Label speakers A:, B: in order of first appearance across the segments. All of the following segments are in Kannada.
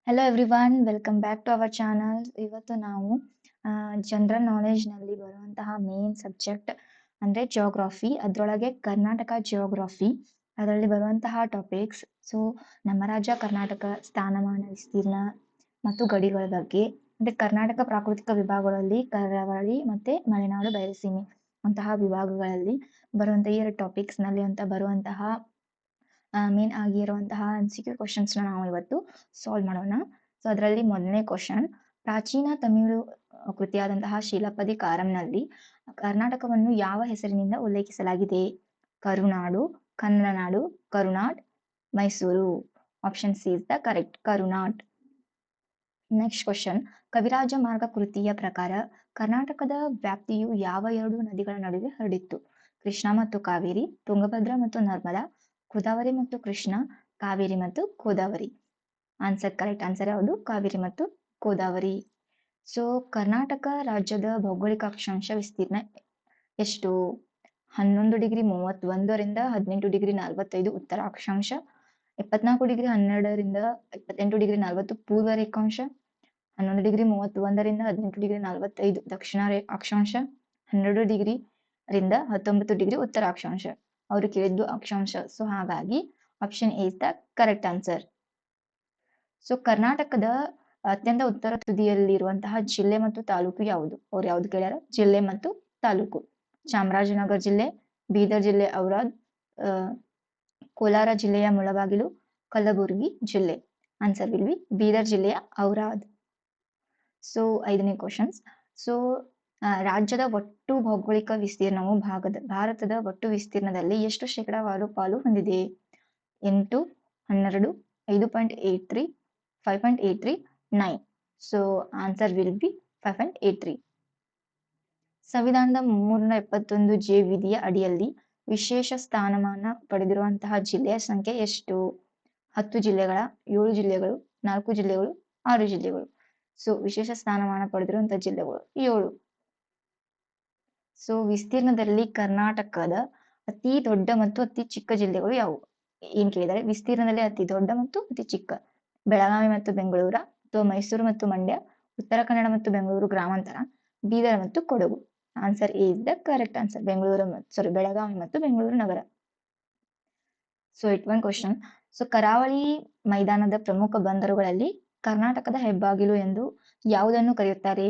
A: Hello everyone, welcome back to our channel. ಇವತ್ತು ನಾವು ಜನರಲ್ ನಾಲೆಜ್ನಲ್ಲಿ ಬರುವಂತಹ ಮೇನ್ ಸಬ್ಜೆಕ್ಟ್ ಅಂದರೆ ಜಿಯೋಗ್ರಫಿ, ಅದರೊಳಗೆ ಕರ್ನಾಟಕ ಜಿಯೋಗ್ರಫಿ, ಅದರಲ್ಲಿ ಬರುವಂತಹ ಟಾಪಿಕ್ಸ್. ಸೊ ನಮ್ಮ ರಾಜ್ಯ ಕರ್ನಾಟಕ ಸ್ಥಾನಮಾನ, ವಿಸ್ತೀರ್ಣ ಮತ್ತು ಗಡಿಗಳ ಬಗ್ಗೆ, ಅಂದರೆ ಕರ್ನಾಟಕ ಪ್ರಾಕೃತಿಕ ವಿಭಾಗಗಳಲ್ಲಿ ಕರಾವಳಿ ಮತ್ತು ಮಲೆನಾಡು ಬಯಲುಸೀಮೆ ಅಂತಹ ವಿಭಾಗಗಳಲ್ಲಿ ಬರುವಂತಹ ಈ 2 ಟಾಪಿಕ್ಸ್ನಲ್ಲಿ ಅಂತ ಬರುವಂತಹ ಮೇನ್ ಆಗಿರುವಂತಹ MCQ ಕ್ವಶನ್ಸ್ ನಾವು ಇವತ್ತು ಸಾಲ್ವ್ ಮಾಡೋಣ. ಸೊ ಅದರಲ್ಲಿ ಮೊದಲನೇ ಕ್ವಶನ್, ಪ್ರಾಚೀನ ತಮಿಳು ಕೃತಿಯಾದಂತಹ ಶೀಲಪದಿ ಕಾರಂನಲ್ಲಿ ಕರ್ನಾಟಕವನ್ನು ಯಾವ ಹೆಸರಿನಿಂದ ಉಲ್ಲೇಖಿಸಲಾಗಿದೆ? Karunadu, Kannadanadu, Karunad, Mysuru. Option C is the correct, Karunad. Next question, Kaviraja Marga ಕೃತಿಯ ಪ್ರಕಾರ ಕರ್ನಾಟಕದ ವ್ಯಾಪ್ತಿಯು ಯಾವ 2 ನದಿಗಳ ನಡುವೆ ಹರಡಿತ್ತು? ಕೃಷ್ಣ ಮತ್ತು ಕಾವೇರಿ, ತುಂಗಭದ್ರಾ ಮತ್ತು ನರ್ಮದಾ, ಗೋದಾವರಿ ಮತ್ತು ಕೃಷ್ಣ, ಕಾವೇರಿ ಮತ್ತು ಗೋದಾವರಿ. ಆನ್ಸರ್ ಕರೆಕ್ಟ್ ಆನ್ಸರ್ ಯಾವುದು? ಕಾವೇರಿ ಮತ್ತು ಗೋದಾವರಿ. ಸೊ ಕರ್ನಾಟಕ ರಾಜ್ಯದ ಭೌಗೋಳಿಕ ಅಕ್ಷಾಂಶ ವಿಸ್ತೀರ್ಣ ಎಷ್ಟು? 11°31 18°45 ಉತ್ತರ ಅಕ್ಷಾಂಶ, 74°12 28°40 ಪೂರ್ವ ರೇಖಾಂಶ, 11°31 18°45 ದಕ್ಷಿಣ ಅಕ್ಷಾಂಶ, 12° 19° ಉತ್ತರ ಅಕ್ಷಾಂಶ. ಅವರು ಕೇಳಿದ್ದು ಅಕ್ಷಾಂಶ, ಸೊ ಹಾಗಾಗಿ option A is the correct answer. So ಕರ್ನಾಟಕದ ಅತ್ಯಂತ ಉತ್ತರ ತುದಿಯಲ್ಲಿರುವಂತಹ ಜಿಲ್ಲೆ ಮತ್ತು ತಾಲೂಕು ಯಾವುದು? ಅವ್ರು ಯಾವ್ದು ಕೇಳ್ಯಾರ? ಜಿಲ್ಲೆ ಮತ್ತು ತಾಲೂಕು. ಚಾಮರಾಜನಗರ ಜಿಲ್ಲೆ, ಬೀದರ್ ಜಿಲ್ಲೆ ಔರಾದ್, ಕೋಲಾರ ಜಿಲ್ಲೆಯ ಮುಳಬಾಗಿಲು, ಕಲಬುರಗಿ ಜಿಲ್ಲೆ. ಆನ್ಸರ್ ವಿಲ್ ಬಿ ಬೀದರ್ ಜಿಲ್ಲೆಯ ಔರಾದ್. ಸೊ 5ನೇ ಕ್ವಶನ್ಸ್, ಸೊ ರಾಜ್ಯದ ಒಟ್ಟು ಭೌಗೋಳಿಕ ವಿಸ್ತೀರ್ಣವು ಭಾರತದ ಒಟ್ಟು ವಿಸ್ತೀರ್ಣದಲ್ಲಿ ಎಷ್ಟು ಶೇಕಡಾವಾರು ಪಾಲು ಹೊಂದಿದೆ? 8, 12, 5.83, 5.83, 9. So answer will B 5.83. ಸಂವಿಧಾನದ 371 ವಿಧಿಯ ಅಡಿಯಲ್ಲಿ ವಿಶೇಷ ಸ್ಥಾನಮಾನ ಪಡೆದಿರುವಂತಹ ಜಿಲ್ಲೆಯ ಸಂಖ್ಯೆ ಎಷ್ಟು? 10 ಜಿಲ್ಲೆಗಳ, 7 ಜಿಲ್ಲೆಗಳು, 4 ಜಿಲ್ಲೆಗಳು, 6 ಜಿಲ್ಲೆಗಳು. ಸೊ ವಿಶೇಷ ಸ್ಥಾನಮಾನ ಪಡೆದಿರುವಂತಹ ಜಿಲ್ಲೆಗಳು 7. ಸೊ ವಿಸ್ತೀರ್ಣದಲ್ಲಿ ಕರ್ನಾಟಕದ ಅತಿ ದೊಡ್ಡ ಮತ್ತು ಅತಿ ಚಿಕ್ಕ ಜಿಲ್ಲೆಗಳು ಯಾವುವು? ಏನ್ ಕೇಳಿದ್ದಾರೆ? ವಿಸ್ತೀರ್ಣದಲ್ಲಿ ಅತಿ ದೊಡ್ಡ ಮತ್ತು ಅತಿ ಚಿಕ್ಕ. ಬೆಳಗಾವಿ ಮತ್ತು ಬೆಂಗಳೂರ, ಅಥವಾ ಮೈಸೂರು ಮತ್ತು ಮಂಡ್ಯ, ಉತ್ತರ ಕನ್ನಡ ಮತ್ತು ಬೆಂಗಳೂರು ಗ್ರಾಮಾಂತರ, ಬೀದರ್ ಮತ್ತು Kodagu. Answer A is the correct answer, Belagavi ಮತ್ತು ಬೆಂಗಳೂರು ನಗರ. ಸೊ 8ನೇ ಕ್ವಶನ್, ಸೊ ಕರಾವಳಿ ಮೈದಾನದ ಪ್ರಮುಖ ಬಂದರುಗಳಲ್ಲಿ ಕರ್ನಾಟಕದ ಹೆಬ್ಬಾಗಿಲು ಎಂದು ಯಾವುದನ್ನು ಕರೆಯುತ್ತಾರೆ?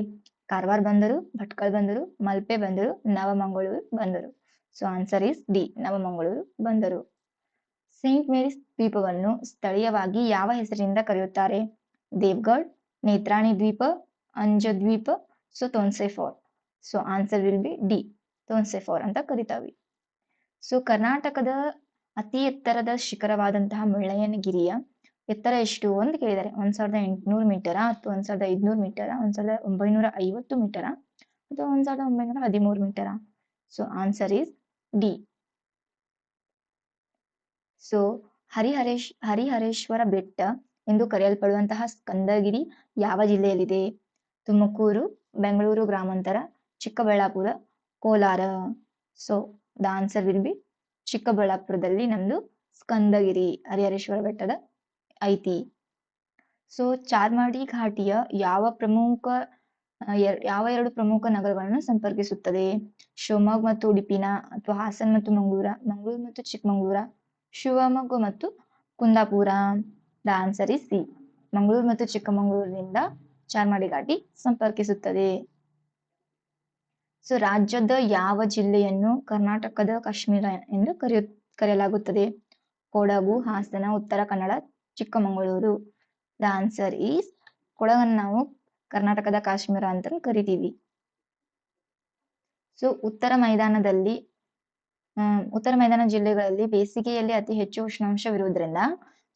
A: ಕಾರವಾರ ಬಂದರು, ಭಟ್ಕಳ ಬಂದರು, ಮಲ್ಪೆ ಬಂದರು, ನವಮಂಗಳೂರು ಬಂದರು. So answer is D, Navamangaluru ಬಂದರು. ಸೇಂಟ್ ಮೇರಿಸ್ ದ್ವೀಪವನ್ನು ಸ್ಥಳೀಯವಾಗಿ ಯಾವ ಹೆಸರಿನಿಂದ ಕರೆಯುತ್ತಾರೆ? ದೇವ್ಗಢ್, ನೇತ್ರಾಣಿ ದ್ವೀಪ, ಅಂಜದ್ವೀಪ, ಸೊ ತೋನ್ಸೆ ಫಾರ್. So answer will be D, Thonse ಫಾರ್ ಅಂತ ಕರಿತಾವಿ. ಸೊ ಕರ್ನಾಟಕದ ಅತಿ ಎತ್ತರದ ಶಿಖರವಾದಂತಹ ಮುಳ್ಳಯ್ಯನಗಿರಿಯ ಎತ್ತರ ಎಷ್ಟು ಅಂತ ಕೇಳಿದ್ದಾರೆ. 1800 ಮೀಟರ, ಅಥವಾ 1500 ಮೀಟರ, 1950 ಮೀಟರ, ಅಥವಾ 1913 ಮೀಟರ. So answer is D. So Harihareshwara ಬೆಟ್ಟ ಎಂದು ಕರೆಯಲ್ಪಡುವಂತಹ ಸ್ಕಂದಗಿರಿ ಯಾವ ಜಿಲ್ಲೆಯಲ್ಲಿದೆ? ತುಮಕೂರು, ಬೆಂಗಳೂರು ಗ್ರಾಮಾಂತರ, Chikkaballapura, Kolar. So the answer will be ಚಿಕ್ಕಬಳ್ಳಾಪುರದಲ್ಲಿ ನಮ್ದು ಸ್ಕಂದಗಿರಿ, ಹರಿಹರೇಶ್ವರ ಬೆಟ್ಟದ ಐತಿ. ಸೊ ಚಾರ್ಮಾಡಿ ಘಾಟಿಯ ಯಾವ 2 ಪ್ರಮುಖ ನಗರಗಳನ್ನು ಸಂಪರ್ಕಿಸುತ್ತದೆ? ಶಿವಮೊಗ್ಗ ಮತ್ತು ಉಡುಪಿನ, ಅಥವಾ ಹಾಸನ್ ಮತ್ತು ಮಂಗಳೂರು ಮತ್ತು ಚಿಕ್ಕಮಗಳೂರ, ಶಿವಮೊಗ್ಗ ಮತ್ತು Kundapura. The answer is C, Mangaluru ಮತ್ತು ಚಿಕ್ಕಮಗಳೂರಿನಿಂದ ಚಾರ್ಮಾಡಿ ಘಾಟಿ ಸಂಪರ್ಕಿಸುತ್ತದೆ. ಸೊ ರಾಜ್ಯದ ಯಾವ ಜಿಲ್ಲೆಯನ್ನು ಕರ್ನಾಟಕದ ಕಾಶ್ಮೀರ ಎಂದು ಕರೆಯಲಾಗುತ್ತದೆ? Kodagu, Hassan, Uttara Kannada, Chikkamagaluru. The answer is ಕೊಡಗನ್ನು ನಾವು ಕರ್ನಾಟಕದ ಕಾಶ್ಮೀರ ಅಂತ ಕರಿತೀವಿ. ಸೊ ಉತ್ತರ ಮೈದಾನ ಜಿಲ್ಲೆಗಳಲ್ಲಿ ಬೇಸಿಗೆಯಲ್ಲಿ ಅತಿ ಹೆಚ್ಚು ಉಷ್ಣಾಂಶವಿರುವುದರಿಂದ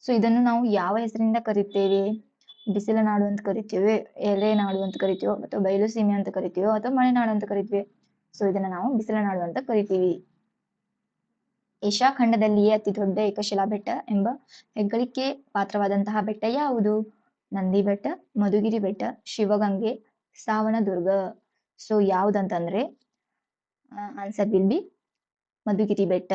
A: ಸೊ ಇದನ್ನು ನಾವು ಯಾವ ಹೆಸರಿನಿಂದ ಕರಿತೇವೆ? ಬಿಸಿಲ ನಾಡು ಅಂತ ಕರಿತೀವಿ, ಎಲೆ ನಾಡು ಅಂತ ಕರಿತೀವೋ, ಅಥವಾ ಬಯಲು ಸೀಮೆ ಅಂತ ಕರಿತೀವೋ, ಅಥವಾ ಮಲೆನಾಡು ಅಂತ ಕರಿತೀವಿ. ಸೊ ಇದನ್ನ ನಾವು ಬಿಸಿಲ ನಾಡು ಅಂತ ಕರಿತೀವಿ. ಏಷ್ಯಾ ಖಂಡದಲ್ಲಿಯೇ ಅತಿ ದೊಡ್ಡ ಏಕಶಿಲಾ ಬೆಟ್ಟ ಎಂಬ ಹೆಗ್ಗಳಿಕೆ ಪಾತ್ರವಾದಂತಹ ಬೆಟ್ಟ ಯಾವುದು? ನಂದಿ ಬೆಟ್ಟ, ಮಧುಗಿರಿ ಬೆಟ್ಟ, ಶಿವಗಂಗೆ, ಸಾವಣದುರ್ಗ. ಸೊ ಯಾವ್ದಂತಂದ್ರೆ ಆನ್ಸರ್ ವಿಲ್ ಬಿ ಮಧುಗಿರಿ ಬೆಟ್ಟ.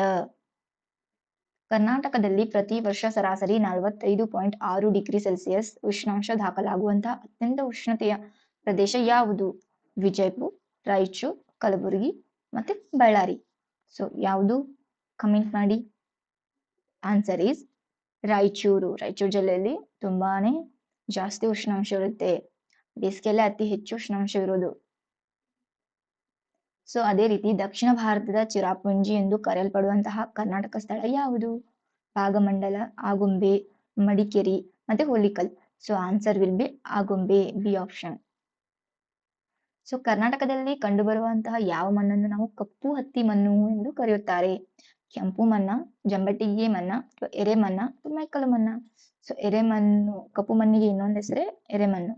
A: ಕರ್ನಾಟಕದಲ್ಲಿ ಪ್ರತಿ ವರ್ಷ ಸರಾಸರಿ 45.6 ಡಿಗ್ರಿ ಸೆಲ್ಸಿಯಸ್ ಉಷ್ಣಾಂಶ ದಾಖಲಾಗುವಂತಹ ಅತ್ಯಂತ ಉಷ್ಣತೆಯ ಪ್ರದೇಶ ಯಾವುದು? ವಿಜಯಪುರ, ರಾಯಚೂರು, ಕಲಬುರಗಿ ಮತ್ತೆ ಬಳ್ಳಾರಿ. ಸೊ ಯಾವುದು? ಕಮೆಂಟ್ ಮಾಡಿ. ಆನ್ಸರ್ ಈಸ್ ರಾಯಚೂರು ಜಿಲ್ಲೆಯಲ್ಲಿ ತುಂಬಾನೇ ಜಾಸ್ತಿ ಉಷ್ಣಾಂಶ ಇರುತ್ತೆ. ಬೇಸಿಗೆಯಲ್ಲೇ ಅತಿ ಹೆಚ್ಚು ಉಷ್ಣಾಂಶ ಇರೋದು. ಸೊ ಅದೇ ರೀತಿ ದಕ್ಷಿಣ ಭಾರತದ ಚಿರಾಪುಂಜಿ ಎಂದು ಕರೆಯಲ್ಪಡುವಂತಹ ಕರ್ನಾಟಕ ಸ್ಥಳ ಯಾವುದು? ಭಾಗಮಂಡಲ, ಆಗುಂಬೆ, ಮಡಿಕೇರಿ ಮತ್ತೆ Hulikal. So answer will be Agumbe, B option. So ಕರ್ನಾಟಕದಲ್ಲಿ ಕಂಡುಬರುವಂತಹ ಯಾವ ಮಣ್ಣನ್ನು ನಾವು ಕಪ್ಪು ಹತ್ತಿ ಮಣ್ಣು ಎಂದು ಕರೆಯುತ್ತಾರೆ? ಕೆಂಪು ಮಣ್ಣ, ಜಂಬಟ್ಟಿಗೆ ಮಣ್ಣ, ಎರೆಮಣ್ಣ, ಮೆಕ್ಕಲು ಮಣ್ಣ. ಸೊ ಎರೆಮಣ್ಣು, ಕಪ್ಪು ಮಣ್ಣಿಗೆ ಇನ್ನೊಂದು ಹೆಸರೇ ಎರೆಮಣ್ಣು.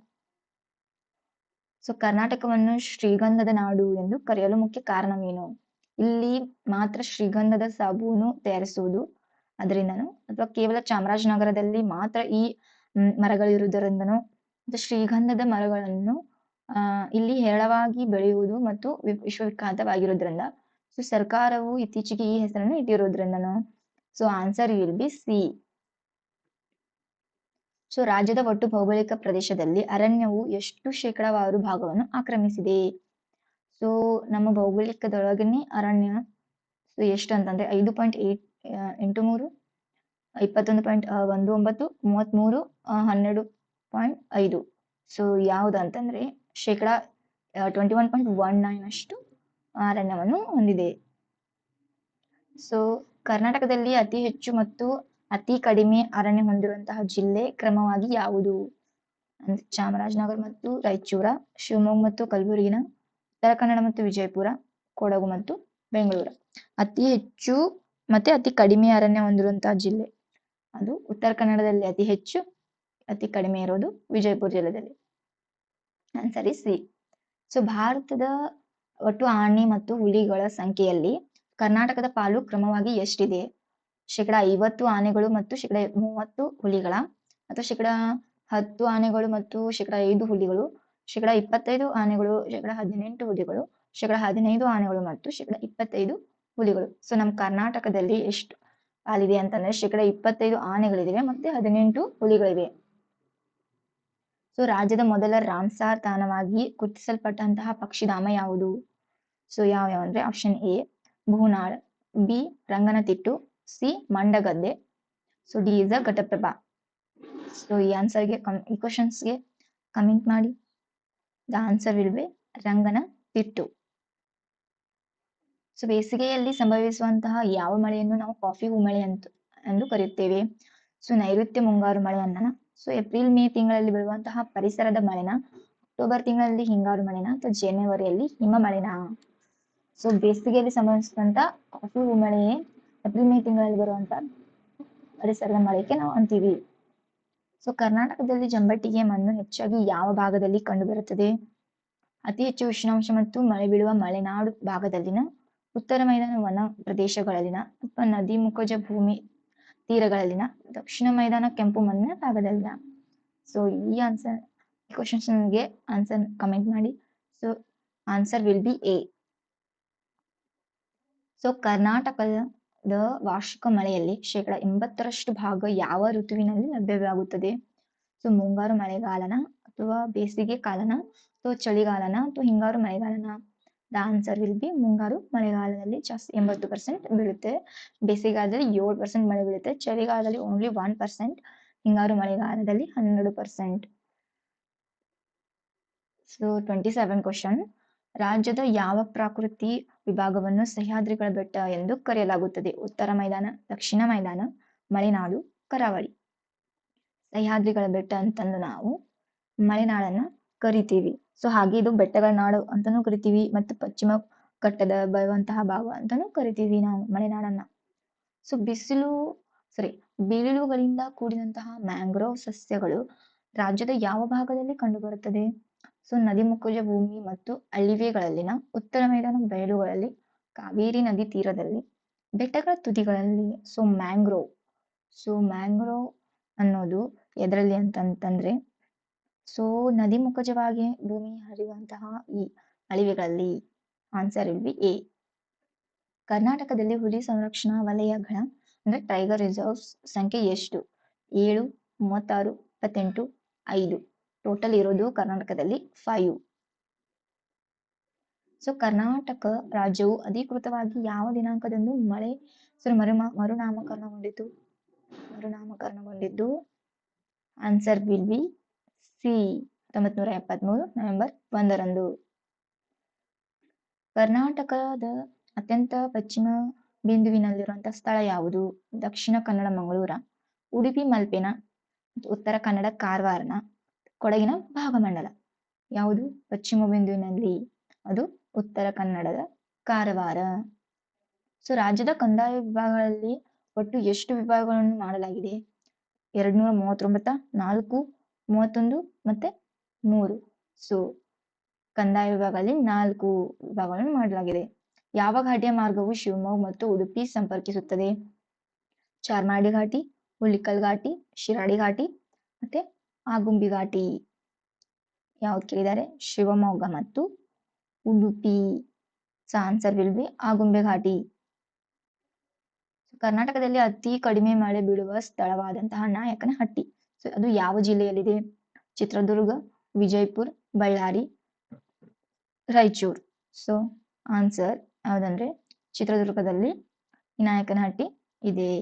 A: ಸೊ ಕರ್ನಾಟಕವನ್ನು ಶ್ರೀಗಂಧದ ನಾಡು ಎಂದು ಕರೆಯಲು ಮುಖ್ಯ ಕಾರಣವೇನು? ಇಲ್ಲಿ ಮಾತ್ರ ಶ್ರೀಗಂಧದ ಸಾಬೂನು ತಯಾರಿಸುವುದು ಅದರಿಂದನೋ, ಅಥವಾ ಕೇವಲ ಚಾಮರಾಜನಗರದಲ್ಲಿ ಮಾತ್ರ ಈ ಮರಗಳಿರುವುದರಿಂದನೋ, ಅಥವಾ ಶ್ರೀಗಂಧದ ಮರಗಳನ್ನು ಇಲ್ಲಿ ಹೇರಳವಾಗಿ ಬೆಳೆಯುವುದು ಮತ್ತು ವಿಶ್ವವಿಖ್ಯಾತವಾಗಿರುವುದರಿಂದ, ಸೊ ಸರ್ಕಾರವು ಇತ್ತೀಚೆಗೆ ಈ ಹೆಸರನ್ನು ಇಟ್ಟಿರುವುದರಿಂದನೋ. So answer will be C. So ರಾಜ್ಯದ ಒಟ್ಟು ಭೌಗೋಳಿಕ ಪ್ರದೇಶದಲ್ಲಿ ಅರಣ್ಯವು ಎಷ್ಟು ಶೇಕಡಾವಾರು ಭಾಗವನ್ನು ಆಕ್ರಮಿಸಿದೆ? ಸೊ ನಮ್ಮ ಭೌಗೋಳಿಕದೊಳಗನೆ ಅರಣ್ಯ ಎಷ್ಟು ಅಂತಂದ್ರೆ 5.83, 21.19, 33, 12.5. ಸೊ ಯಾವ್ದು ಅಂತಂದ್ರೆ ಶೇಕಡಾ 21.19 ಅಷ್ಟು ಅರಣ್ಯವನ್ನು ಹೊಂದಿದೆ. ಸೊ ಕರ್ನಾಟಕದಲ್ಲಿ ಅತಿ ಹೆಚ್ಚು ಮತ್ತು ಅತಿ ಕಡಿಮೆ ಅರಣ್ಯ ಹೊಂದಿರುವಂತಹ ಜಿಲ್ಲೆ ಕ್ರಮವಾಗಿ ಯಾವುದು? ಅಂದ್ರೆ ಚಾಮರಾಜನಗರ ಮತ್ತು ರಾಯಚೂರ, ಶಿವಮೊಗ್ಗ ಮತ್ತು ಕಲಬುರಗಿನ, ಉತ್ತರ ಕನ್ನಡ ಮತ್ತು ವಿಜಯಪುರ, ಕೊಡಗು ಮತ್ತು ಬೆಂಗಳೂರು. ಅತಿ ಹೆಚ್ಚು ಮತ್ತೆ ಅತಿ ಕಡಿಮೆ ಅರಣ್ಯ ಹೊಂದಿರುವಂತಹ ಜಿಲ್ಲೆ ಅದು ಉತ್ತರ ಕನ್ನಡದಲ್ಲಿ ಅತಿ ಹೆಚ್ಚು, ಅತಿ ಕಡಿಮೆ ಇರೋದು ವಿಜಯಪುರ ಜಿಲ್ಲೆಯಲ್ಲಿ. Answer is C. ಸೊ ಭಾರತದ ಒಟ್ಟು ಆನೆ ಮತ್ತು ಹುಲಿಗಳ ಸಂಖ್ಯೆಯಲ್ಲಿ ಕರ್ನಾಟಕದ ಪಾಲು ಕ್ರಮವಾಗಿ ಎಷ್ಟಿದೆ? ಶೇಕಡಾ 50 ಆನೆಗಳು ಮತ್ತು ಶೇಕಡಾ 30 ಹುಲಿಗಳ, ಅಥವಾ ಶೇಕಡಾ 10 ಆನೆಗಳು ಮತ್ತು ಶೇಕಡಾ 5 ಹುಲಿಗಳು, ಶೇಕಡಾ 25 ಆನೆಗಳು, ಶೇಕಡಾ 18 ಹುಲಿಗಳು, ಶೇಕಡಾ 15 ಆನೆಗಳು ಮತ್ತು ಶೇಕಡಾ 25 ಹುಲಿಗಳು. ಸೊ ನಮ್ಮ ಕರ್ನಾಟಕದಲ್ಲಿ ಎಷ್ಟು ಪಾಲಿದೆ ಅಂತಂದ್ರೆ ಶೇಕಡಾ 25 ಆನೆಗಳಿವೆ ಮತ್ತೆ 18 ಹುಲಿಗಳಿವೆ. ಸೊ ರಾಜ್ಯದ ಮೊದಲ ರಾಮ್ಸಾರ್ ತಾಣವಾಗಿ ಗುರುತಿಸಲ್ಪಟ್ಟಂತಹ ಪಕ್ಷಿಧಾಮ ಯಾವುದು? ಸೊ ಯಾವ ಅಂದ್ರೆ option A Bhoonal, B Ranganathittu, C Mandagadde, so D is Ghataprabha. So ಈ ಆನ್ಸರ್ಗೆ ಈ ಕ್ವಶನ್ಸ್ಗೆ ಕಮೆಂಟ್ ಮಾಡಿ. The answer will be Ranganathittu. So ಬೇಸಿಗೆಯಲ್ಲಿ ಸಂಭವಿಸುವಂತಹ ಯಾವ ಮಳೆಯನ್ನು ನಾವು ಕಾಫಿ ಹೂಮಳೆ ಎಂದು ಕರೆಯುತ್ತೇವೆ? ಸೊ ನೈಋತ್ಯ ಮುಂಗಾರು ಮಳೆಯನ್ನ, ಸೊ ಏಪ್ರಿಲ್ ಮೇ ತಿಂಗಳಲ್ಲಿ ಬೀಳುವಂತಹ ಪರಿಸರದ ಮಳೆನ, ಅಕ್ಟೋಬರ್ ತಿಂಗಳಲ್ಲಿ ಹಿಂಗಾರು ಮಳೆನ, ಅಥವಾ ಜನವರಿಯಲ್ಲಿ ಹಿಮ ಮಳೆನ? ಸೊ ಬೇಸಿಗೆಯಲ್ಲಿ ಸಂಭವಿಸಿದಂತ ಕಾಫಿ ಹೂಮಳೆಯೇ ಏಪ್ರಿಲ್ ಮೇ ತಿಂಗಳಲ್ಲಿ ಬರುವಂತ ಪರಿಸರದ ಮಳೆಗೆ ನಾವು ಅಂತೀವಿ. ಸೊ ಕರ್ನಾಟಕದಲ್ಲಿ ಜಂಬಟ್ಟಿಗೆ ಮಣ್ಣು ಹೆಚ್ಚಾಗಿ ಯಾವ ಭಾಗದಲ್ಲಿ ಕಂಡು ಬರುತ್ತದೆ? ಅತಿ ಹೆಚ್ಚು ಉಷ್ಣಾಂಶ ಮತ್ತು ಮಳೆ ಬೀಳುವ ಮಲೆನಾಡು ಭಾಗದಲ್ಲಿನ, ಉತ್ತರ ಮೈದಾನ ವನ ಪ್ರದೇಶಗಳಲ್ಲಿನ, ಅಥವಾ ನದಿ ಮುಖಜ ಭೂಮಿ ತೀರಗಳಲ್ಲಿನ, ದಕ್ಷಿಣ ಮೈದಾನ ಕೆಂಪು ಮಣ್ಣಿನ ಭಾಗದಲ್ಲಿನ? ಸೊ ಈ ಆನ್ಸರ್ ಕ್ವಶನ್ಸ್ಗೆ ಆನ್ಸರ್ ಕಮೆಂಟ್ ಮಾಡಿ. So answer will be A. So ಕರ್ನಾಟಕದ ವಾರ್ಷಿಕ ಮಳೆಯಲ್ಲಿ ಶೇಕಡಾ 80ರಷ್ಟು ಭಾಗ ಯಾವ ಋತುವಿನಲ್ಲಿ ಲಭ್ಯವಾಗುತ್ತದೆ? ಸೊ ಮುಂಗಾರು ಮಳೆಗಾಲನ, ಅಥವಾ ಬೇಸಿಗೆ ಕಾಲನ, ಅಥವಾ ಚಳಿಗಾಲನ, ಅಥವಾ ಹಿಂಗಾರು ಮಳೆಗಾಲನ? ದ ಆನ್ಸರ್ ವಿಲ್ ಬಿ ಮುಂಗಾರು ಮಳೆಗಾಲದಲ್ಲಿ ಜಾಸ್ತಿ 80% ಬೀಳುತ್ತೆ. ಬೇಸಿಗೆಗಾಲದಲ್ಲಿ 7% ಮಳೆ ಬೀಳುತ್ತೆ. ಚಳಿಗಾಲದಲ್ಲಿ ಓನ್ಲಿ 1%, ಹಿಂಗಾರು ಮಳೆಗಾಲದಲ್ಲಿ 12%. So 27 question. ರಾಜ್ಯದ ಯಾವ ಪ್ರಾಕೃತಿ ವಿಭಾಗವನ್ನು ಸಹ್ಯಾದ್ರಿಗಳ ಬೆಟ್ಟ ಎಂದು ಕರೆಯಲಾಗುತ್ತದೆ? ಉತ್ತರ ಮೈದಾನ, ದಕ್ಷಿಣ ಮೈದಾನ, ಮಲೆನಾಡು, ಕರಾವಳಿ? ಸಹ್ಯಾದ್ರಿಗಳ ಬೆಟ್ಟ ಅಂತಂದು ನಾವು ಮಲೆನಾಡನ್ನ ಕರಿತೀವಿ. ಸೊ ಹಾಗೆ ಇದು ಬೆಟ್ಟಗಳ ನಾಡು ಅಂತಾನೂ ಕರಿತೀವಿ, ಮತ್ತು ಪಶ್ಚಿಮ ಘಟ್ಟದ ಬರುವಂತಹ ಭಾಗ ಅಂತಾನೂ ಕರಿತೀವಿ ನಾವು ಮಲೆನಾಡನ್ನ. ಸೊ ಬೀಳಿಲುಗಳಿಂದ ಕೂಡಿದಂತಹ ಮ್ಯಾಂಗ್ರೋವ್ ಸಸ್ಯಗಳು ರಾಜ್ಯದ ಯಾವ ಭಾಗದಲ್ಲಿ ಕಂಡುಬರುತ್ತದೆ? ಸೊ ನದಿ ಮುಖಜ ಭೂಮಿ ಮತ್ತು ಅಳಿವೆಗಳಲ್ಲಿನ, ಉತ್ತರ ಮೈದಾನ ಬಯಲುಗಳಲ್ಲಿ, ಕಾವೇರಿ ನದಿ ತೀರದಲ್ಲಿ, ಬೆಟ್ಟಗಳ ತುದಿಗಳಲ್ಲಿ. ಸೊ ಮ್ಯಾಂಗ್ರೋವ್ ಅನ್ನೋದು ಎದರಲ್ಲಿ ಅಂತಂದ್ರೆ ಸೊ ನದಿ ಮುಖಜವಾಗಿ ಭೂಮಿ ಹರಿಯುವಂತಹ ಈ ಅಳಿವೆಗಳಲ್ಲಿ. Answer will be A. ಕರ್ನಾಟಕದಲ್ಲಿ ಹುಲಿ ಸಂರಕ್ಷಣಾ ವಲಯಗಳ ಅಂದ್ರೆ ಟೈಗರ್ ರಿಸರ್ವ್ಸ್ ಸಂಖ್ಯೆ ಎಷ್ಟು? 7, 36, 28, 5. ಟೋಟಲ್ ಇರೋದು ಕರ್ನಾಟಕದಲ್ಲಿ 5. ಸೊ ಕರ್ನಾಟಕ ರಾಜ್ಯವು ಅಧಿಕೃತವಾಗಿ ಯಾವ ದಿನಾಂಕದಂದು ಮರುನಾಮಕರಣಗೊಂಡಿತು? Answer will be C 1973 November 1ರಂದು. ಕರ್ನಾಟಕದ ಅತ್ಯಂತ ಪಶ್ಚಿಮ ಬಿಂದುವಿನಲ್ಲಿರುವಂತಹ ಸ್ಥಳ ಯಾವುದು? ದಕ್ಷಿಣ ಕನ್ನಡ ಮಂಗಳೂರ, ಉಡುಪಿ ಮಲ್ಪೆನ, ಉತ್ತರ ಕನ್ನಡ ಕಾರವಾರನ, ಕೊಡಗಿನ ಭಾಗಮಂಡಲ. ಯಾವುದು ಪಶ್ಚಿಮ ಬಿಂದುವಿನಲ್ಲಿ? ಅದು ಉತ್ತರ ಕನ್ನಡದ ಕಾರವಾರ. ಸೊ ರಾಜ್ಯದ ಕಂದಾಯ ವಿಭಾಗಗಳಲ್ಲಿ ಒಟ್ಟು ಎಷ್ಟು ವಿಭಾಗಗಳನ್ನು ಮಾಡಲಾಗಿದೆ? 239, 4, 31 ಮತ್ತೆ 3. ಸೊ ಕಂದಾಯ ವಿಭಾಗದಲ್ಲಿ 4 ವಿಭಾಗಗಳನ್ನು ಮಾಡಲಾಗಿದೆ. ಯಾವ ಘಾಟಿಯ ಮಾರ್ಗವು ಶಿವಮೊಗ್ಗ ಮತ್ತು ಉಡುಪಿ ಸಂಪರ್ಕಿಸುತ್ತದೆ? ಚಾರ್ಮಾಡಿ ಘಾಟಿ, ಹುಲಿಕಲ್ ಘಾಟಿ, ಶಿರಾಡಿ ಘಾಟಿ ಮತ್ತೆ ಆಗುಂಬಿ ಘಾಟಿ. ಯಾವ್ದು ಕೇಳಿದ್ದಾರೆ? ಶಿವಮೊಗ್ಗ ಮತ್ತು Udupi. So answer will be Agumbe ಘಾಟಿ. ಕರ್ನಾಟಕದಲ್ಲಿ ಅತಿ ಕಡಿಮೆ ಮಳೆ ಬೀಳುವ ಸ್ಥಳವಾದಂತಹ ನಾಯಕನಹಟ್ಟಿ. ಸೊ ಅದು ಯಾವ ಜಿಲ್ಲೆಯಲ್ಲಿದೆ? ಚಿತ್ರದುರ್ಗ, ವಿಜಯಪುರ, ಬಳ್ಳಾರಿ, ರಾಯಚೂರು. ಸೊ ಆನ್ಸರ್ ಯಾವ್ದಂದ್ರೆ ಚಿತ್ರದುರ್ಗದಲ್ಲಿ ನಾಯಕನಹಟ್ಟಿ ಇದೆ.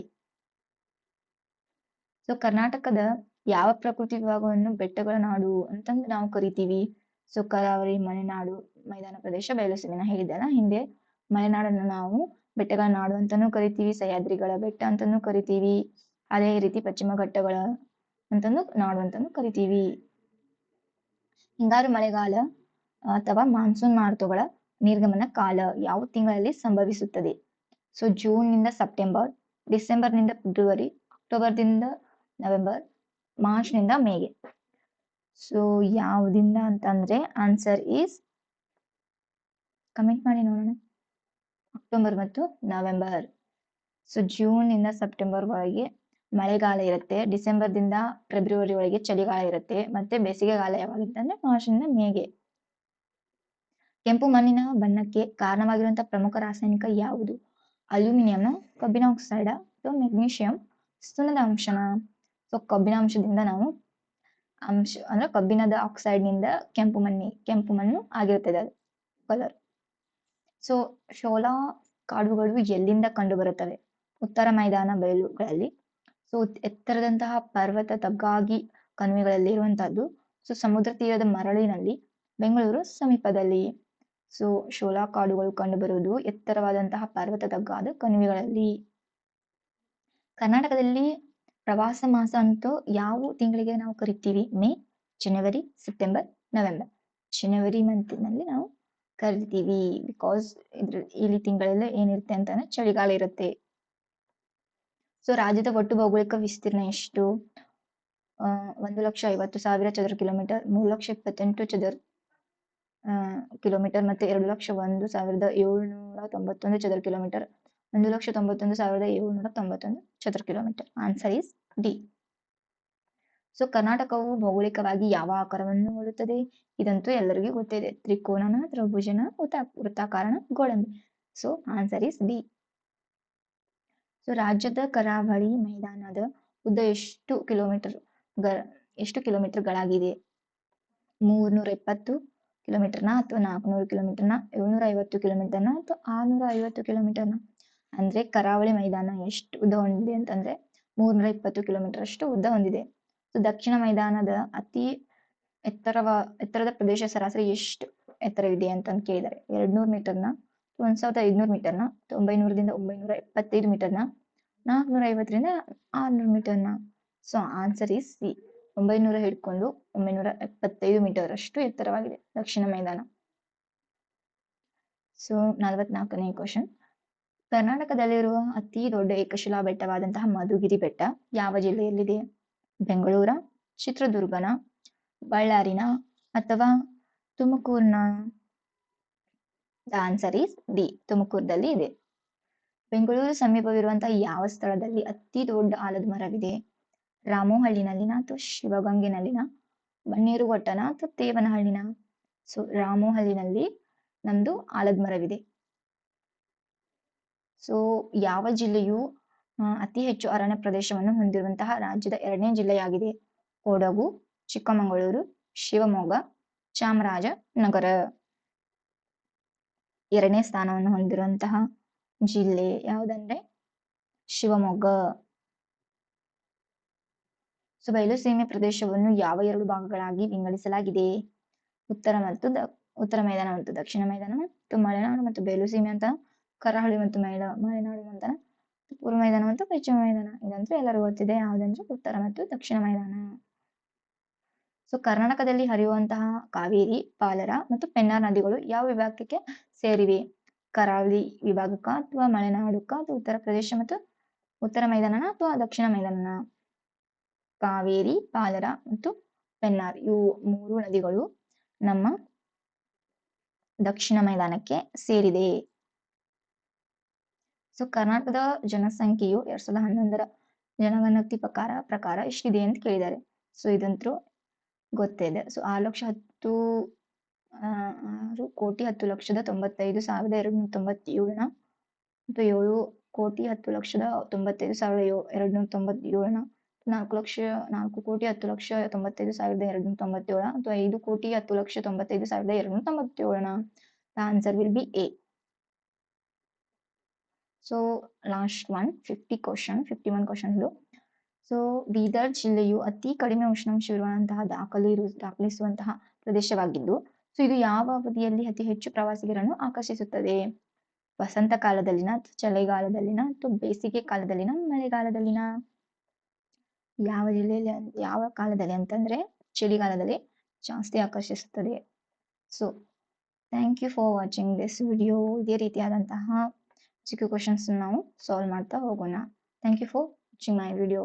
A: ಸೊ ಕರ್ನಾಟಕದ ಯಾವ ಪ್ರಕೃತಿ ವಿಭಾಗವನ್ನು ಬೆಟ್ಟಗಳ ನಾಡು ಅಂತಂದು ನಾವು ಕರಿತೀವಿ? ಸೊ ಕರಾವಳಿ, ಮಲೆನಾಡು, ಮೈದಾನ ಪ್ರದೇಶ, ಬಯಲುಸೀಮೆ. ಹೇಳಿದ್ದಲ್ಲ ಹಿಂದೆ, ಮಲೆನಾಡನ್ನು ನಾವು ಬೆಟ್ಟಗಳ ನಾಡು ಅಂತಾನೂ ಕರಿತೀವಿ, ಸಹ್ಯಾದ್ರಿಗಳ ಬೆಟ್ಟ ಅಂತಾನೂ ಕರಿತೀವಿ, ಅದೇ ರೀತಿ ಪಶ್ಚಿಮ ಘಟ್ಟಗಳ ಅಂತಂದು ನಾಡು ಅಂತಾನೂ ಕರಿತೀವಿ. ಹಿಂಗಾರು ಮಳೆಗಾಲ ಅಥವಾ ಮಾನ್ಸೂನ್ ಮಾರುತಗಳ ನಿರ್ಗಮನ ಕಾಲ ಯಾವ ತಿಂಗಳಲ್ಲಿ ಸಂಭವಿಸುತ್ತದೆ? ಸೊ ಜೂನ್ ನಿಂದ ಸೆಪ್ಟೆಂಬರ್, ಡಿಸೆಂಬರ್ ನಿಂದ ಫೆಬ್ರವರಿ, ಅಕ್ಟೋಬರ್ ದಿಂದ ನವೆಂಬರ್, ಮಾರ್ಚ್ ನಿಂದ ಮೇಗೆ. ಸೊ ಯಾವ್ದಿಂದ ಅಂತಂದ್ರೆ ಆನ್ಸರ್ ಈಸ್, ಕಮೆಂಟ್ ಮಾಡಿ ನೋಡೋಣ, ಅಕ್ಟೋಬರ್ ಮತ್ತು ನವೆಂಬರ್. ಸೊ ಜೂನ್ ನಿಂದ ಸೆಪ್ಟೆಂಬರ್ ಒಳಗೆ ಮಳೆಗಾಲ ಇರುತ್ತೆ, ಡಿಸೆಂಬರ್ ದಿಂದ ಫೆಬ್ರವರಿ ಒಳಗೆ ಚಳಿಗಾಲ ಇರುತ್ತೆ, ಮತ್ತೆ ಬೇಸಿಗೆಗಾಲ ಯಾವಾಗಿರ್ತಂದ್ರೆ ಮಾರ್ಚ್ ನಿಂದ ಮೇಗೆ. ಕೆಂಪು ಮಣ್ಣಿನ ಬಣ್ಣಕ್ಕೆ ಕಾರಣವಾಗಿರುವಂತಹ ಪ್ರಮುಖ ರಾಸಾಯನಿಕ ಯಾವುದು? ಅಲ್ಯೂಮಿನಿಯಂ, ಕಬ್ಬಿಣ ಆಕ್ಸೈಡ್ ಅಥವಾ ಮೆಗ್ನೀಷಿಯಂ, ಸುಣ್ಣದ ಅಂಶನ? ಸೊ ಕಬ್ಬಿಣ ಅಂಶದಿಂದ ನಾವು ಅಂದ್ರೆ ಕಬ್ಬಿಣದ ಆಕ್ಸೈಡ್ ನಿಂದ ಕೆಂಪು ಮಣ್ಣು ಆಗಿರುತ್ತದೆ ಅದು ಕಲರ್. ಸೊ ಶೋಲಾ ಕಾಡುಗಳು ಎಲ್ಲಿಂದ ಕಂಡು ಬರುತ್ತವೆ? ಉತ್ತರ ಮೈದಾನ ಬಯಲುಗಳಲ್ಲಿ, ಸೊ ಎತ್ತರದಂತಹ ಪರ್ವತ ತಗ್ಗಾಗಿ ಕಣಿವೆಗಳಲ್ಲಿ ಇರುವಂತಹದ್ದು. ಸೊ ಸಮುದ್ರ ತೀರದ ಮರಳಿನಲ್ಲಿ, ಬೆಂಗಳೂರು ಸಮೀಪದಲ್ಲಿ. ಸೊ ಶೋಲಾ ಕಾಡುಗಳು ಕಂಡು ಬರುವುದು ಎತ್ತರವಾದಂತಹ ಪರ್ವತ ತಗ್ಗಾದ ಕಣಿವೆಗಳಲ್ಲಿ. ಕರ್ನಾಟಕದಲ್ಲಿ ಪ್ರವಾಸ ಮಾಸ ಅಂತೂ ಯಾವ ತಿಂಗಳಿಗೆ ನಾವು ಕರಿತೀವಿ? ಮೇ, ಜನವರಿ, ಸೆಪ್ಟೆಂಬರ್, ನವೆಂಬರ್. ಜನವರಿ ಮಂತ್ನಲ್ಲಿ ನಾವು ಕರಿತೀವಿ, ಬಿಕಾಸ್ ಇಲ್ಲಿ ತಿಂಗಳಲ್ಲಿ ಏನಿರುತ್ತೆ ಅಂತಂದ್ರೆ ಚಳಿಗಾಲ ಇರುತ್ತೆ. ಸೊ ರಾಜ್ಯದ ಒಟ್ಟು ಭೌಗೋಳಿಕ ವಿಸ್ತೀರ್ಣ ಎಷ್ಟು? 1,50,000 ಚದರ ಕಿಲೋಮೀಟರ್, 3,28,000 ಚದರ ಕಿಲೋಮೀಟರ್ ಮತ್ತೆ 2,01,791 ಚದರ ಕಿಲೋಮೀಟರ್, 1,91,791 ಚದರ kilometre. Answer is D. So ಕರ್ನಾಟಕವು ಭೌಗೋಳಿಕವಾಗಿ ಯಾವ ಆಕಾರವನ್ನು ಹೋಲುತ್ತದೆ? ಇದಂತೂ ಎಲ್ಲರಿಗೂ ಗೊತ್ತಿದೆ, ತ್ರಿಕೋನನ, ತ್ರಿಭುಜನ, ವೃತ್ತಾಕಾರನ, ಗೋಳಂಬಿ. So answer is D. So ರಾಜ್ಯದ ಕರಾವಳಿ ಮೈದಾನದ ಉದ್ದ ಎಷ್ಟು ಕಿಲೋಮೀಟರ್ಗಳಾಗಿದೆ? 370 ಕಿಲೋಮೀಟರ್ನ ಅಥವಾ 400 ಕಿಲೋಮೀಟರ್ನ, 750 ಕಿಲೋಮೀಟರ್ನ ಅಥವಾ 650 ಕಿಲೋಮೀಟರ್ನ? ಅಂದ್ರೆ ಕರಾವಳಿ ಮೈದಾನ ಎಷ್ಟು ಉದ್ದ ಹೊಂದಿದೆ ಅಂತಂದ್ರೆ 320 ಕಿಲೋಮೀಟರ್ ಅಷ್ಟು ಉದ್ದ ಹೊಂದಿದೆ. ಸೊ ದಕ್ಷಿಣ ಮೈದಾನದ ಅತಿ ಎತ್ತರದ ಪ್ರದೇಶ ಸರಾಸರಿ ಎಷ್ಟು ಎತ್ತರವಿದೆ ಅಂತ ಕೇಳಿದ್ದಾರೆ? 200 ಮೀಟರ್ನ, 1,500 ಮೀಟರ್ನ, 900ದಿಂದ 975 ಮೀಟರ್ನ, 450ರಿಂದ 600 ಮೀಟರ್ನ? ಸೊ ಆನ್ಸರ್ ಈಸ್ ಸಿ, 900 ಹಿಡ್ಕೊಂಡು 975 ಮೀಟರ್ ಅಷ್ಟು ಎತ್ತರವಾಗಿದೆ ದಕ್ಷಿಣ ಮೈದಾನ. ಸೊ 44ನೇ ಕ್ವಶನ್, ಕರ್ನಾಟಕದಲ್ಲಿರುವ ಅತಿ ದೊಡ್ಡ ಏಕಶಿಲಾ ಬೆಟ್ಟವಾದಂತಹ ಮಧುಗಿರಿ ಬೆಟ್ಟ ಯಾವ ಜಿಲ್ಲೆಯಲ್ಲಿದೆ? ಬೆಂಗಳೂರ, ಚಿತ್ರದುರ್ಗನ, ಬಳ್ಳಾರಿನ ಅಥವಾ ತುಮಕೂರ್ನ? ದ ಆನ್ಸರ್ ಈಸ್ ಡಿ, ತುಮಕೂರದಲ್ಲಿ ಇದೆ. ಬೆಂಗಳೂರು ಸಮೀಪವಿರುವಂತಹ ಯಾವ ಸ್ಥಳದಲ್ಲಿ ಅತಿ ದೊಡ್ಡ ಆಲದ ಮರವಿದೆ? ರಾಮೋಹಳ್ಳಿನಲ್ಲಿನ ಅಥವಾ ಶಿವಗಂಗೆನಲ್ಲಿನ, ಬನ್ನೇರುಘಟ್ಟನ ಅಥವಾ ತೇವನಹಳ್ಳಿನ? ಸೊ ರಾಮೋಹಳ್ಳಿನಲ್ಲಿ ನಮ್ದು ಆಲದ ಮರವಿದೆ. ಸೊ ಯಾವ ಜಿಲ್ಲೆಯು ಅತಿ ಹೆಚ್ಚು ಅರಣ್ಯ ಪ್ರದೇಶವನ್ನು ಹೊಂದಿರುವಂತಹ ರಾಜ್ಯದ 2ನೇ ಜಿಲ್ಲೆಯಾಗಿದೆ. ಕೊಡಗು, ಚಿಕ್ಕಮಗಳೂರು, ಶಿವಮೊಗ್ಗ, ಚಾಮರಾಜನಗರ. 2ನೇ ಸ್ಥಾನವನ್ನು ಹೊಂದಿರುವಂತಹ ಜಿಲ್ಲೆ ಯಾವುದಂದ್ರೆ ಶಿವಮೊಗ್ಗ. ಸೊ ಬಯಲುಸೀಮೆ ಪ್ರದೇಶವನ್ನು ಯಾವ 2 ಭಾಗಗಳಾಗಿ ವಿಂಗಡಿಸಲಾಗಿದೆ? ಉತ್ತರ ಮೈದಾನ ಮತ್ತು ದಕ್ಷಿಣ ಮೈದಾನ ಮತ್ತು ಮಲೆನಾಡು ಮತ್ತು ಬಯಲುಸೀಮೆ ಅಂತ, ಕರಾವಳಿ ಮತ್ತು ಮಲೆನಾಡು ಅಂತ, ಪೂರ್ವ ಮೈದಾನ ಮತ್ತು ಪಶ್ಚಿಮ ಮೈದಾನ. ಇದಂತೂ ಎಲ್ಲರಿಗೂ ಗೊತ್ತಿದೆ, ಯಾವುದಂದ್ರೆ ಉತ್ತರ ಮತ್ತು ದಕ್ಷಿಣ ಮೈದಾನ. ಸೊ ಕರ್ನಾಟಕದಲ್ಲಿ ಹರಿಯುವಂತಹ ಕಾವೇರಿ, ಪಾಲರ ಮತ್ತು ಪೆನ್ನಾರ್ ನದಿಗಳು ಯಾವ ವಿಭಾಗಕ್ಕೆ ಸೇರಿವೆ? ಕರಾವಳಿ ವಿಭಾಗಕ್ಕ ಅಥವಾ ಮಲೆನಾಡುಕ್ಕ ಅಥವಾ ಉತ್ತರ ಪ್ರದೇಶ ಮತ್ತು ಉತ್ತರ ಮೈದಾನ ಅಥವಾ ದಕ್ಷಿಣ ಮೈದಾನ? ಕಾವೇರಿ, ಪಾಲರ ಮತ್ತು ಪೆನ್ನಾರ್ ಇವು 3 ನದಿಗಳು ನಮ್ಮ ದಕ್ಷಿಣ ಮೈದಾನಕ್ಕೆ ಸೇರಿದೆ. ಸೊ ಕರ್ನಾಟಕದ ಜನಸಂಖ್ಯೆಯು 2011ರ ಜನಗಣತಿ ಪ್ರಕಾರ ಎಷ್ಟಿದೆ ಅಂತ ಕೇಳಿದ್ದಾರೆ. ಸೊ ಇದಂತೂ ಗೊತ್ತೇ ಇದೆ. ಸೊ 6,10,10,95,297 ಮತ್ತು 7,10,95,297, 4,10,95,297 ಅಥವಾ 5,10,95,297. The answer will be A. So last one 51 question ಇದು. ಸೊ ಬೀದರ್ ಜಿಲ್ಲೆಯು ಅತಿ ಕಡಿಮೆ ಉಷ್ಣಾಂಶವಿರುವಂತಹ ದಾಖಲಿಸುವಂತಹ ಪ್ರದೇಶವಾಗಿದ್ದು, ಸೊ ಇದು ಯಾವ ಅವಧಿಯಲ್ಲಿ ಅತಿ ಹೆಚ್ಚು ಪ್ರವಾಸಿಗರನ್ನು ಆಕರ್ಷಿಸುತ್ತದೆ? ವಸಂತ ಕಾಲದಲ್ಲಿನ, ಚಳಿಗಾಲದಲ್ಲಿನ ಅಥವಾ ಬೇಸಿಗೆ ಕಾಲದಲ್ಲಿನ, ಮಳೆಗಾಲದಲ್ಲಿನ? ಯಾವ ಜಿಲ್ಲೆಯಲ್ಲಿ, ಯಾವ ಕಾಲದಲ್ಲಿ ಅಂತಂದ್ರೆ ಚಳಿಗಾಲದಲ್ಲಿ ಜಾಸ್ತಿ ಆಕರ್ಷಿಸುತ್ತದೆ. So thank you for watching this video. ಇದೇ ರೀತಿಯಾದಂತಹ ಕ್ವಶನ್ಸ್ ನಾವು ಸಾಲ್ವ್ ಮಾಡ್ತಾ ಹೋಗೋಣ. Thank you for watching my video.